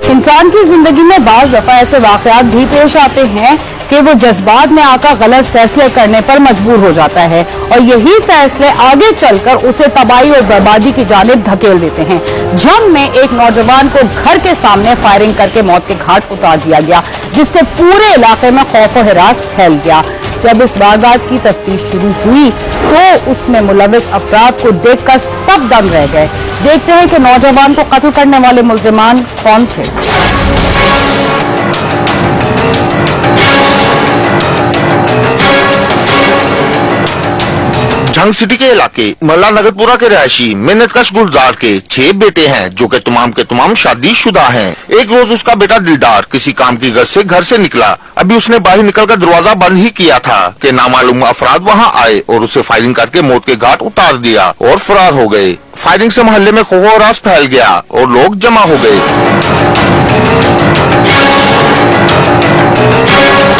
इंसान की जिंदगी में बाज़ दफा ऐसे वाकयात भी पेश आते हैं कि वो जज्बात में आकर गलत फैसले करने पर मजबूर हो जाता है और यही फैसले आगे चलकर उसे तबाही और बर्बादी की जानिब धकेल देते हैं। जंग में एक नौजवान को घर के सामने फायरिंग करके मौत के घाट उतार दिया गया, जिससे पूरे इलाके में खौफ और हिरास फैल गया। जब इस वारदात की तफ्तीश शुरू हुई तो उसमें मुलविस अफराद को देखकर सब दंग रह गए। देखते हैं कि नौजवान को कत्ल करने वाले मुल्जिमान कौन थे। झंग सिटी के इलाके मल्ला नगरपुरा के रहायशी मिन्नतकश गुलजार के 6 बेटे हैं, जो कि तमाम के तमाम शादीशुदा हैं। एक रोज उसका बेटा दिलदार किसी काम की गर्ज से घर से निकला। अभी उसने बाहर निकलकर दरवाजा बंद ही किया था कि नामालूम अफराद वहां आए और उसे फायरिंग करके मौत के घाट उतार दिया और फरार हो गए। फायरिंग से मोहल्ले में खौफ और रास फैल गया और लोग जमा हो गए।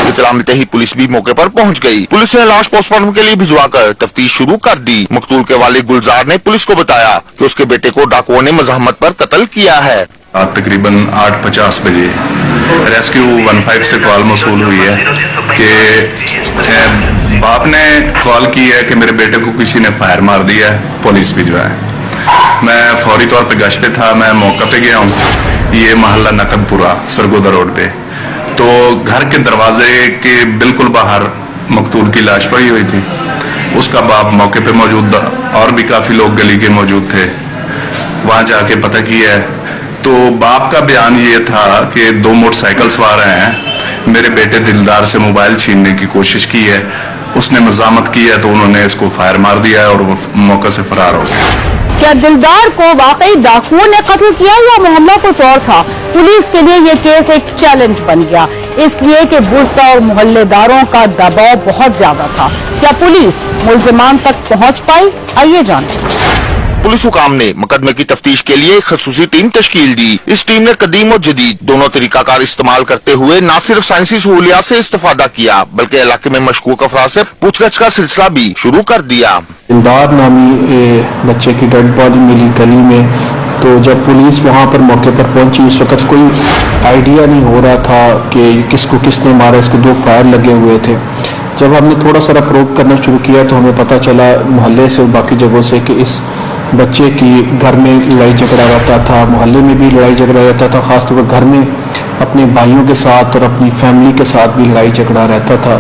इत्तला मिलते ही पुलिस भी मौके पर पहुंच गई। पुलिस ने लाश पोस्टमार्टम के लिए भिजवाकर तफ्तीश शुरू कर दी। मकतूल के वालिद गुलजार ने पुलिस को बताया कि उसके बेटे को डाकुओं ने मजहमत पर कत्ल किया है। तकरीबन 8:50 बजे रेस्क्यू 15 से कॉल मौसूल हुई है कि बाप ने कॉल की है कि मेरे बेटे को किसी ने फायर मार दिया है, पुलिस भिजवाए। मैं फौरी तौर पे गश्त पे था, मैं मौका पे गया हूँ। ये मोहल्ला नकदपुरा सरगोदा रोड पे, तो घर के दरवाजे के बिल्कुल बाहर मकतूल की लाश पड़ी हुई थी। उसका बाप मौके पे मौजूद था और भी काफी लोग गली के मौजूद थे। वहां जाके पता किया तो बाप का बयान ये था कि 2 मोटरसाइकिल सवार हैं, मेरे बेटे दिलदार से मोबाइल छीनने की कोशिश की है, उसने मजामत की है तो उन्होंने इसको फायर मार दिया है और वो मौके से फरार हो गया। क्या दिलदार को वाकई डाकुओं ने कत्ल किया या मामला कुछ और था? पुलिस के लिए ये केस एक चैलेंज बन गया, इसलिए कि गुस्सा और मोहल्लेदारों का दबाव बहुत ज्यादा था। क्या पुलिस मुल्जिमान तक पहुंच पाई? आइए जानें। पुलिस हुकाम ने मुकदमे की तफ्तीश के लिए एक खसूसी टीम तश्कील दी। इस टीम ने कदीम और जदीद दोनों तरीकाकार इस्तेमाल करते हुए न सिर्फ साइंसी सहूलियात से इस्तेफादा किया, बल्कि इलाके में मशकूक अफराद से पूछगछ का सिलसिला भी शुरू कर दिया। दिलदार नामी बच्चे की डेड बॉडी मिली गली में, तो जब पुलिस वहां पर मौके पर पहुंची उस वक्त कोई आइडिया नहीं हो रहा था कि किसको किसने मारा। इसको 2 फायर लगे हुए थे। जब हमने थोड़ा सा प्रोब करना शुरू किया तो हमें पता चला मोहल्ले से और बाकी जगहों से कि इस बच्चे की घर में लड़ाई झगड़ा रहता था, मोहल्ले में भी लड़ाई झगड़ा रहता था, खासतौर पर घर में अपने भाइयों के साथ और अपनी फैमिली के साथ भी लड़ाई झगड़ा रहता था।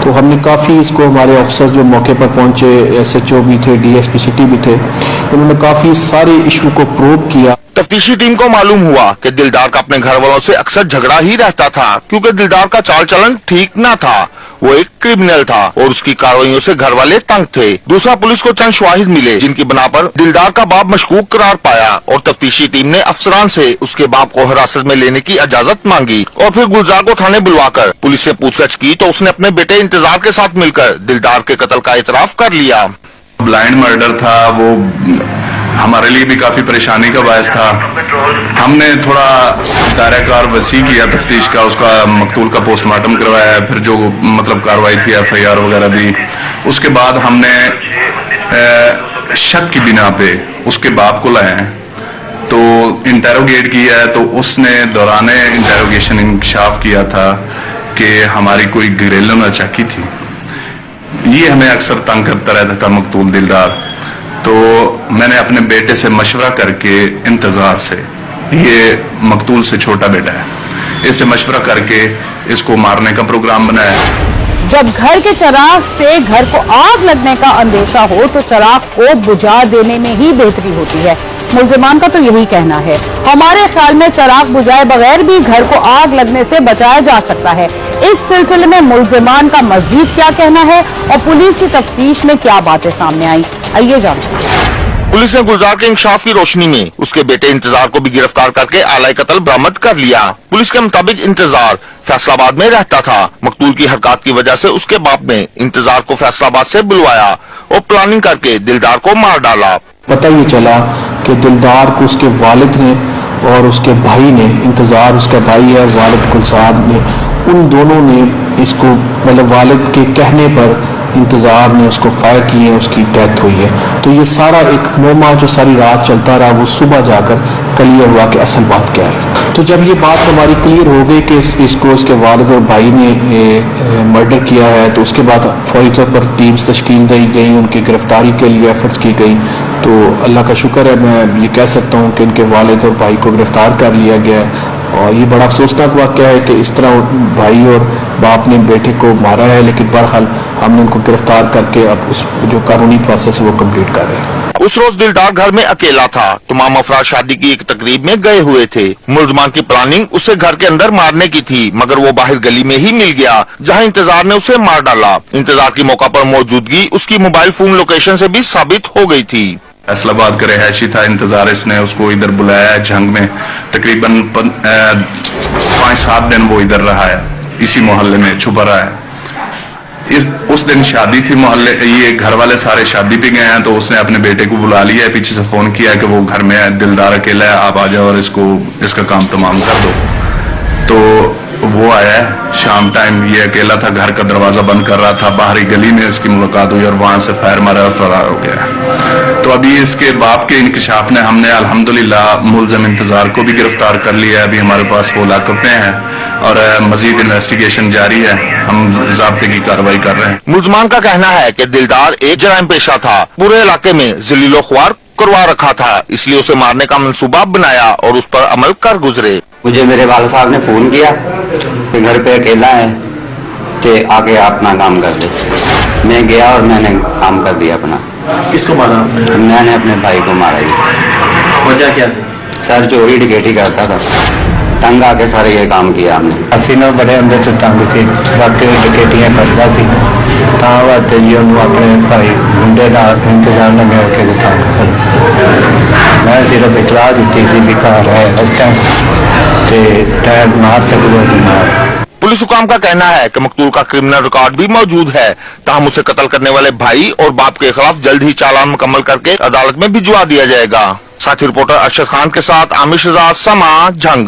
तो हमने काफ़ी इसको, हमारे ऑफिसर जो मौके पर पहुंचे, SHO भी थे, DSP सिटी भी थे, उन्होंने काफ़ी सारे इशू को प्रोब किया। तफ्तीशी टीम को मालूम हुआ कि दिलदार का अपने घर वालों से अक्सर झगड़ा ही रहता था, क्योंकि दिलदार का चाल चलन ठीक न था। वो एक क्रिमिनल था और उसकी कार्रवाइयों से घर वाले तंग थे। दूसरा, पुलिस को चंद शवाहिद मिले जिनकी बना पर दिलदार का बाप मशकूक करार पाया और तफ्तीशी टीम ने अफसरान से उसके बाप को हिरासत में लेने की इजाजत मांगी और फिर गुलजार को थाने बुलवाकर पुलिस से पूछताछ की तो उसने अपने बेटे इंतजार के साथ मिलकर दिलदार के कत्ल का इतराफ कर लिया। ब्लाइंड मर्डर था, वो हमारे लिए भी काफी परेशानी का बायस था। हमने थोड़ा दायराकार वसी किया तफ्तीश का, उसका मकतूल का पोस्टमार्टम करवाया, फिर जो मतलब कार्रवाई थी FIR वगैरह दी। उसके बाद हमने शक की बिना पे उसके बाप को लाए तो इंटेरोगेट किया है, तो उसने दौराने इंटेरोगेशन इंकशाफ किया था कि हमारी कोई घरेलू नचाकी थी। ये हमें अक्सर तंग करता रहता था मकतूल दिलदार। तो मैंने अपने बेटे से मशवरा करके इंतजार से, ये मकतूल से छोटा बेटा है, इससे मशवरा करके इसको मारने का प्रोग्राम बनाया। जब घर के चिराग से घर को आग लगने का अंदेशा हो तो चिराग को बुझा देने में ही बेहतरी होती है। मुल्जिमान का तो यही कहना है। हमारे ख्याल में चिराग बुझाए बगैर भी घर को आग लगने से बचाया जा सकता है। इस सिलसिले में मुल्जिमान का मजीद क्या कहना है और पुलिस की तफ्तीश में क्या बातें सामने आई, आइए जानते। पुलिस ने गुलजार के इंकशाफ की रोशनी में उसके बेटे इंतजार को भी गिरफ्तार करके आला कत्ल बरामद कर लिया। पुलिस के मुताबिक इंतजार फैसलाबाद में रहता था। मकतूल की हरकत की वजह से उसके बाप ने इंतजार को फैसलाबाद से बुलवाया और प्लानिंग करके दिलदार को मार डाला। पता ये चला कि दिलदार को उसके वालिद ने और उसके भाई ने, इंतजार उसका भाई है, वालिद गुलजार ने, उन दोनों ने इसको मतलब वालिद के कहने पर इंतजार ने उसको फायर किए, उसकी डेथ हुई है। तो ये सारा एक मोमा जो सारी रात चलता रहा वो सुबह जाकर क्लियर हुआ कि असल बात क्या है। तो जब ये बात हमारी क्लियर हो गई कि इसको इसके वालिद और भाई ने मर्डर किया है, तो उसके बाद फौरी तौर पर टीम्स तश्कील दी गई, उनकी गिरफ्तारी के लिए एफर्ट्स की गई। तो अल्लाह का शुक्र है, मैं ये कह सकता हूँ कि इनके वालिद और भाई को गिरफ्तार कर लिया गया है। और ये बड़ा अफसोसनाक वाक़या है कि इस तरह भाई और बाप ने बेटे को मारा है, लेकिन बहरहाल हमने उनको गिरफ्तार करके अब उस जो कानूनी प्रोसेस है वो कंप्लीट कर रहे हैं। उस रोज दिलदार घर में अकेला था। तमाम अफराद शादी की एक तकरीब में गए हुए थे। मुलजमान की प्लानिंग उसे घर के अंदर मारने की थी, मगर वो बाहर गली में ही मिल गया, जहां इंतजार ने उसे मार डाला। इंतजार की मौका पर मौजूदगी उसकी मोबाइल फोन लोकेशन से भी साबित हो गई थी। फैसलाबाद का रहायशी था इंतजार, इसने उसको इधर बुलाया है झंग में। तकरीबन 5-7 दिन वो इधर रहा है, इसी मोहल्ले में छुपा रहा है। उस दिन शादी थी मोहल्ले, ये घर वाले सारे शादी पे गए हैं, तो उसने अपने बेटे को बुला लिया है, पीछे से फोन किया है कि वो घर में है, दिलदार अकेला है, आप आ जाओ और इसका काम तमाम कर दो। तो वो आया है शाम टाइम, ये अकेला था, घर का दरवाजा बंद कर रहा था, बाहरी गली में इसकी मुलाकात हुई और वहां से फायर मारा और फरार हो गया। तो अभी इसके बाप के इंकशाफ ने हमने अल्हम्दुलिल्लाह मुलजम इंतजार को भी गिरफ्तार कर लिया है। अभी हमारे पास वो लाकअप हैं और मजीद इन्वेस्टिगेशन जारी है, हम ज़ाब्ते की कार्रवाई कर रहे हैं। मुलजमान का कहना है कि दिलदार एक जराइम पेशा था, पूरे इलाके में जलीलो ख्वार करवा रखा था, इसलिए उसे मारने का मंसूबा बनाया और उस पर अमल कर गुजरे। मुझे मेरे वालिद साहब ने फोन किया कि घर पे अकेला है, कि आके अपना काम कर दे। मैं गया और मैंने काम कर दिया अपना। किसको मारा आपने? मैंने अपने भाई को मारा जी। वजह क्या थी? सर चोरी डकैती करता था, तंग आके सारे ये काम किया हमने। ਅਸੀਂ ਨਾ ਬੜੇ ਅੰਦਰ ਤੋਂ ਤੰਗ ਸੀ, ਬਾਕੀ ਡਕੈਤੀਆਂ ਕਰਦਾ ਸੀ, ਤਾਂ ਵਾਸਤੇ ਜੀ ਉਹਨੂੰ ਆਪਣੇ ਭਾਈ ਮੁੰਡੇ ਦਾ ਇੰਤਜ਼ਾਮ ਨਾਲ ਮਿਲ ਕੇ ਤੰਗ ਕਰ। ਮੈਂ ਸਿਰਫ ਇਤਲਾਹ ਦਿੱਤੀ ਸੀ ਵੀ ਘਰ ਹੈ ਉੱਥੇ ਤੇ ਟਾਇਰ ਮਾਰ ਸਕਦੇ ਹੋ ਮਾਰ। पुलिस हुकाम का कहना है कि मकतूल का क्रिमिनल रिकॉर्ड भी मौजूद है, ताहम उसे कत्ल करने वाले भाई और बाप के खिलाफ जल्द ही चालान मुकम्मल करके अदालत में भिजवा दिया जाएगा। साथी रिपोर्टर अरशद खान के साथ आमिर शहजाद, समा, झंग।